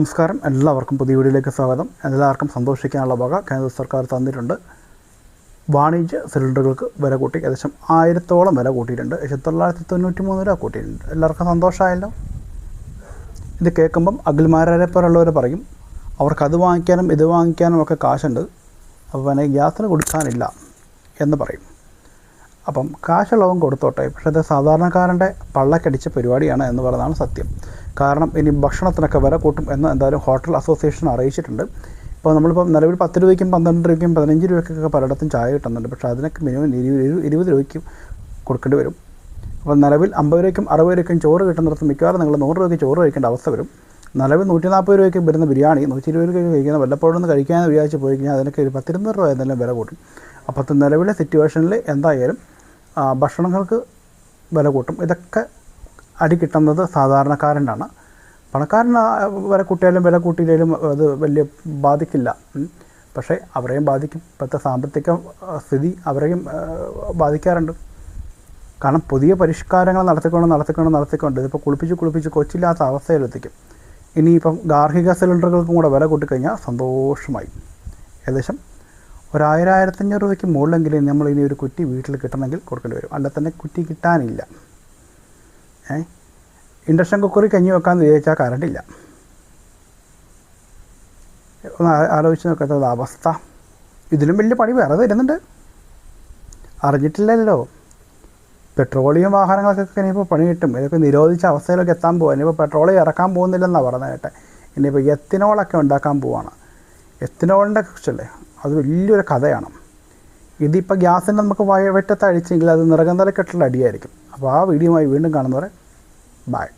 നമസ്കാരം, എല്ലാവർക്കും പുതിയ വീഡിയോയിലേക്ക് സ്വാഗതം. എല്ലാവർക്കും സന്തോഷിക്കാനുള്ള വക കേന്ദ്ര സർക്കാർ തന്നിട്ടുണ്ട്. വാണിജ്യ സിലിണ്ടറുകൾക്ക് വില കൂട്ടി ഏകദേശം 1000-ഓളം വില കൂട്ടിയിട്ടുണ്ട്. 1993 രൂപ കൂട്ടിയിട്ടുണ്ട്. എല്ലാവർക്കും സന്തോഷമായല്ലോ. ഇത് കേൾക്കുമ്പം അഖിൽമാരെ പോലുള്ളവർ പറയും അവർക്കത് വാങ്ങിക്കാനും ഇത് വാങ്ങിക്കാനും ഒക്കെ കാശുണ്ട്, അപ്പോൾ പിന്നെ ഗ്യാസിന് കൊടുക്കാനില്ല എന്ന് പറയും. അപ്പം കാശുള്ളവൻ കൊടുത്തോട്ടെ, പക്ഷേ അത് സാധാരണക്കാരൻ്റെ പള്ളക്കടിച്ച പരിപാടിയാണ് എന്ന് പറയുന്നതാണ് സത്യം. കാരണം ഇനി ഭക്ഷണത്തിനൊക്കെ വില കൂട്ടും എന്ന് എന്തായാലും ഹോട്ടൽ അസോസിയേഷൻ അറിയിച്ചിട്ടുണ്ട്. ഇപ്പോൾ നമ്മളിപ്പോൾ നിലവിൽ 10 രൂപയ്ക്കും 12 രൂപയ്ക്കും 15 രൂപയ്ക്കൊക്കെ പലയിടത്തും ചായ കിട്ടുന്നുണ്ട്. പക്ഷേ അതിനൊക്കെ മിനിമം 20 രൂപയ്ക്ക് കൊടുക്കേണ്ടി വരും. അപ്പോൾ നിലവിൽ 50 രൂപയ്ക്കും 60 രൂപയ്ക്കും ചോറ് കിട്ടുന്നിടത്ത് മിക്കവാറും നിങ്ങൾ 100 രൂപയ്ക്ക് ചോറ് കഴിക്കേണ്ട അവസ്ഥ വരും. നിലവിൽ 140 രൂപയ്ക്ക് വരുന്ന ബിരിയാണി 120 രൂപയ്ക്ക് കഴിക്കുന്ന വല്ലപ്പോഴും ഒന്ന് കഴിക്കാമെന്ന് വിചാരിച്ച് പോയി കഴിഞ്ഞാൽ അതിനൊക്കെ ഒരു 10-20 രൂപ എന്തെല്ലാം വില കൂട്ടും. അപ്പോൾ നിലവിലെ സിറ്റുവേഷനിൽ എന്തായാലും ഭക്ഷണങ്ങൾക്ക് വില കൂട്ടും. ഇതൊക്കെ അടി കിട്ടുന്നത് സാധാരണക്കാരനാണ്. പണക്കാരന് വില കൂട്ടിയാലും വില കൂട്ടിയില്ലെങ്കിലും അത് വലിയ ബാധിക്കില്ല. പക്ഷേ അവരെയും ബാധിക്കും. ഇപ്പോഴത്തെ സാമ്പത്തിക സ്ഥിതി അവരെയും ബാധിക്കാറുണ്ട്. കാരണം പുതിയ പരിഷ്കാരങ്ങൾ നടത്തിക്കൊണ്ട് ഇതിപ്പോൾ കുളിപ്പിച്ച് കൊച്ചില്ലാത്ത അവസ്ഥയിലെത്തിക്കും. ഇനിയിപ്പം ഗാർഹിക സിലിണ്ടറുകൾക്കും കൂടെ വില കൂട്ടിക്കഴിഞ്ഞാൽ സന്തോഷമായി. ഏകദേശം 1000-1500 രൂപയ്ക്ക് മുകളിലെങ്കിലും നമ്മൾ ഇനി ഒരു കുറ്റി വീട്ടിൽ കിട്ടണമെങ്കിൽ കൊടുക്കേണ്ടി വരും. അല്ല തന്നെ കുറ്റി കിട്ടാനില്ല. ഇൻഡക്ഷൻ കുക്കറിൽ കഞ്ഞി വെക്കാമെന്ന് വിചാരിച്ചാൽ കറണ്ടില്ല. ഒന്ന് ആലോചിച്ച് നോക്കാത്തത് അവസ്ഥ. ഇതിലും വലിയ പണി വേറെ വരുന്നുണ്ട്, അറിഞ്ഞിട്ടില്ലല്ലോ. പെട്രോളിയം വാഹനങ്ങൾക്കൊക്കെ ഇനിയിപ്പോൾ പണി കിട്ടും. ഇതൊക്കെ നിരോധിച്ച അവസ്ഥയിലൊക്കെ എത്താൻ പോവുക. ഇനിയിപ്പോൾ പെട്രോൾ ഇറക്കാൻ പോകുന്നില്ലെന്നാണ് പറഞ്ഞത് കേട്ടെ. ഇനിയിപ്പോൾ എത്തനോളൊക്കെ ഉണ്ടാക്കാൻ പോവാണ്. എത്തനോളിൻ്റെ കുറിച്ചല്ലേ, അത് വലിയൊരു കഥയാണ്. ഇതിപ്പോൾ ഗ്യാസിന് നമുക്ക് വെട്ടത്ത് അടിച്ചെങ്കിൽ അത് നിറകന്തലക്കെട്ടുള്ള അടിയായിരിക്കും. അപ്പോൾ ആ വീഡിയോയുമായി വീണ്ടും കാണുന്നവരെ ബൈ.